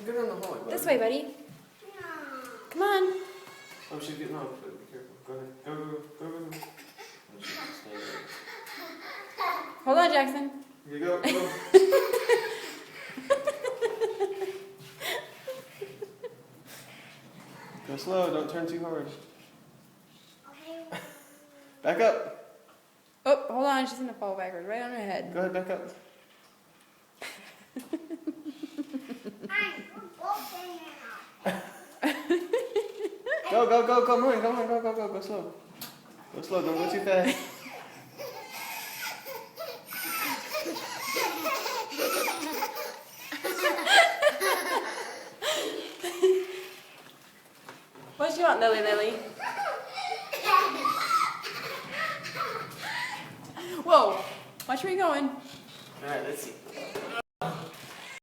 Go down the hallway, buddy. This way, buddy. Come on. Oh, she's getting off. But be careful. Go ahead. Go. Oh, she's staying there. Hold on, Jackson. Here you go. Go slow. Don't turn too hard. Back up. Oh, hold on. She's gonna fall backwards right on her head. Go ahead. Back up. Go. Come on. Go slow. Go slow. Don't go too fast. What do you want, Lily? Whoa. Watch where you're going. All right. Let's see.